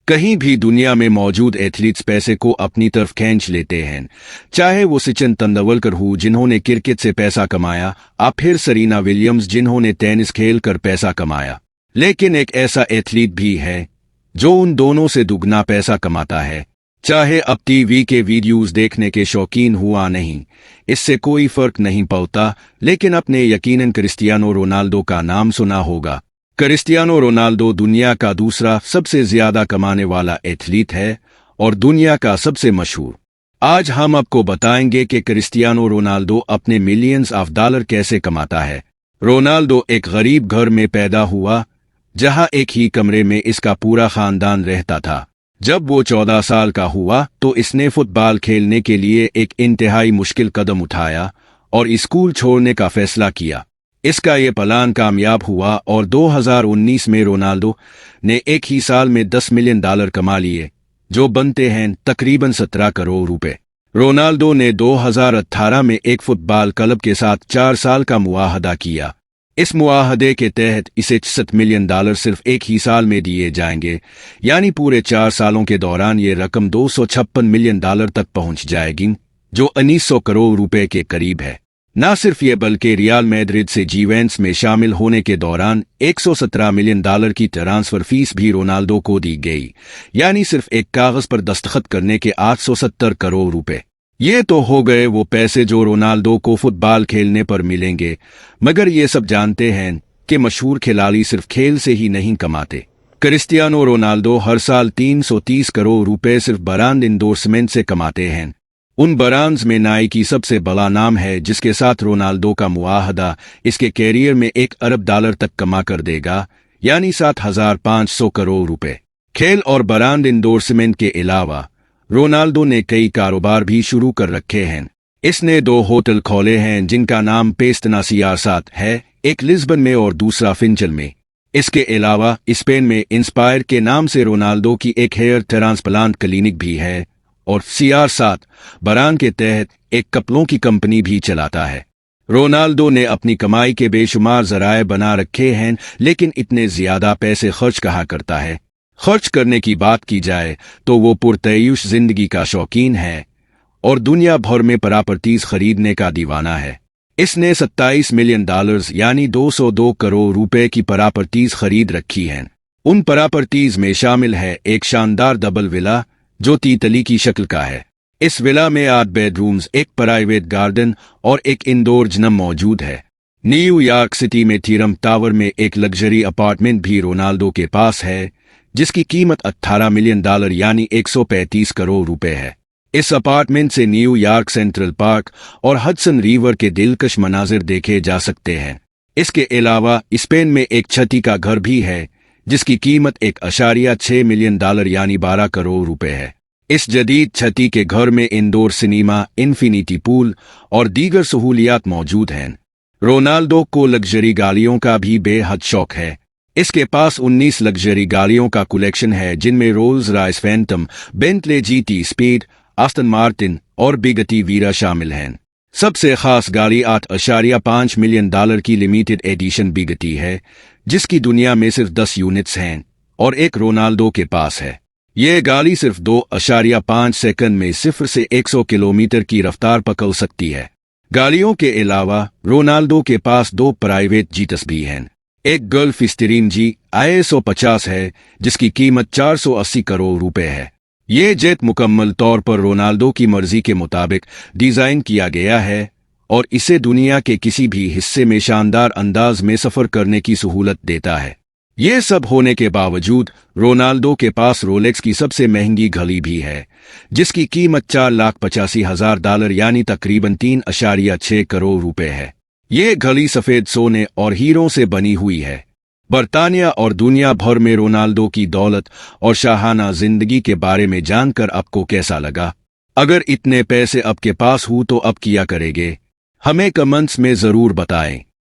कहीं भी दुनिया में मौजूद एथलीट्स पैसे को अपनी तरफ खींच लेते हैं, चाहे वो सचिन तेंदुलकर हो जिन्होंने क्रिकेट से पैसा कमाया, या फिर सेरेना विलियम्स जिन्होंने टेनिस खेल कर पैसा कमाया। लेकिन एक ऐसा एथलीट भी है जो उन दोनों से दुगना पैसा कमाता है। चाहे अब टीवी के वीडियोस देखने के शौकीन हुआ नहीं, इससे कोई फर्क नहीं पड़ता, लेकिन आपने यकीनन क्रिस्टियानो रोनाल्डो का नाम सुना होगा। क्रिस्टियानो रोनाल्डो दुनिया का दूसरा सबसे ज्यादा कमाने वाला एथलीट है और दुनिया का सबसे मशहूर। आज हम आपको बताएंगे कि क्रिस्टियानो रोनाल्डो अपने मिलियंस ऑफ डॉलर कैसे कमाता है। रोनाल्डो एक गरीब घर में पैदा हुआ, जहां एक ही कमरे में इसका पूरा खानदान रहता था। जब वो 14 साल का हुआ तो इसने फुटबॉल खेलने के लिए एक इंतहाई मुश्किल कदम उठाया और स्कूल छोड़ने का फैसला किया। इसका ये प्लान कामयाब हुआ और 2019 में रोनाल्डो ने एक ही साल में $10 मिलियन कमा लिए, जो बनते हैं तकरीबन 17 करोड़ रुपए। रोनाल्डो ने 2018 में एक फुटबॉल क्लब के साथ 4 साल का मुआहदा किया। इस मुआहदे के तहत इसे $60 मिलियन सिर्फ एक ही साल में दिए जाएंगे, यानी पूरे 4 सालों के दौरान ये रकम $256 मिलियन तक पहुंच जाएगी, जो 1900 करोड़ रुपए के करीब है। न सिर्फ ये बल्कि रियल मैड्रिड से जुवेंटस में शामिल होने के दौरान $117 मिलियन की ट्रांसफर फीस भी रोनाल्डो को दी गई, यानी सिर्फ एक कागज पर दस्तखत करने के 870 करोड़ रुपए। ये तो हो गए वो पैसे जो रोनाल्डो को फुटबॉल खेलने पर मिलेंगे, मगर ये सब जानते हैं कि मशहूर खिलाड़ी सिर्फ खेल से ही नहीं कमाते। क्रिस्टियानो रोनाल्डो हर साल 330 करोड़ रुपए सिर्फ ब्रांड इंडोर्समेंट से कमाते हैं। उन ब्रांड्स में नाइकी सबसे बड़ा नाम है, जिसके साथ रोनाल्डो का मुआहदा इसके कैरियर में $1 अरब तक कमा कर देगा, यानी 7,500 करोड़ रुपए। खेल और ब्रांड इंडोर्समेंट के अलावा रोनाल्डो ने कई कारोबार भी शुरू कर रखे हैं। इसने 2 होटल खोले हैं जिनका नाम पेस्टना CR7 है, एक लिस्बन में और दूसरा फिंचल में। इसके अलावा स्पेन में इंस्पायर के नाम से रोनाल्डो की एक हेयर ट्रांसप्लांट क्लिनिक भी है और CR7 ब्रांड के तहत एक कपड़ों की कंपनी भी चलाता है। रोनाल्डो ने अपनी कमाई के बेशुमार जराए बना रखे हैं, लेकिन इतने ज्यादा पैसे खर्च कहाँ करता है। खर्च करने की बात की जाए तो वो पुरतयूश जिंदगी का शौकीन है और दुनिया भर में प्रॉपर्टीज खरीदने का दीवाना है। इसने $27 मिलियन यानी 202 करोड़ रुपए की प्रॉपर्टीज खरीद रखी हैं। उन प्रॉपर्टीज में शामिल है एक शानदार डबल विला जो तीतली की शक्ल का है। इस विला में 8 बेडरूम्स, एक प्राइवेट गार्डन और एक इंडोर जिम मौजूद है। न्यूयॉर्क सिटी में थीरम टावर में एक लग्जरी अपार्टमेंट भी रोनाल्डो के पास है, जिसकी कीमत $18 मिलियन यानी 135 करोड़ रुपए है। इस अपार्टमेंट से न्यूयॉर्क सेंट्रल पार्क और हडसन रिवर के दिलकश मनाजिर देखे जा सकते हैं। इसके अलावा स्पेन में एक छती का घर भी है, जिसकी कीमत $1.6 मिलियन यानी 12 करोड़ रुपए है। इस जदीद छती के घर में इंडोर सिनेमा, इन्फिनिटी पूल और दीगर सहूलियात मौजूद हैं। रोनाल्डो को लग्जरी गाड़ियों का भी बेहद शौक है। इसके पास 19 लग्जरी गाड़ियों का कलेक्शन है, जिनमें Rolls Royce Phantom, Bentley GT speed, Aston Martin और बिगटी वीरा शामिल हैं। सबसे खास गाड़ी $8.5 मिलियन की लिमिटेड एडिशन बिगटी है, जिसकी दुनिया में सिर्फ 10 यूनिट्स हैं और एक रोनाल्डो के पास है। ये गाड़ी सिर्फ 2.5 सेकंड में 0 से 100 किलोमीटर की रफ्तार पकड़ सकती है। गाड़ियों के अलावा रोनाल्डो के पास 2 प्राइवेट जेट्स भी हैं। एक गल्फ स्ट्रीम GI 150 है, जिसकी कीमत $480 करोड़ रुपए है। ये जेट मुकम्मल तौर पर रोनाल्डो की मर्जी के मुताबिक डिजाइन किया गया है और इसे दुनिया के किसी भी हिस्से में शानदार अंदाज में सफर करने की सहूलत देता है। ये सब होने के बावजूद रोनाल्डो के पास रोलेक्स की सबसे महंगी घड़ी भी है, जिसकी कीमत $485,000 यानी तकरीबन 3.6 करोड़ रुपए है। ये घड़ी सफेद सोने और हीरों से बनी हुई है। बर्तानिया और दुनिया भर में रोनाल्डो की दौलत और शाहाना जिंदगी के बारे में जानकर आपको कैसा लगा? अगर इतने पैसे आपके पास हो तो अब क्या करेंगे? हमें कमेंट्स में जरूर बताएं।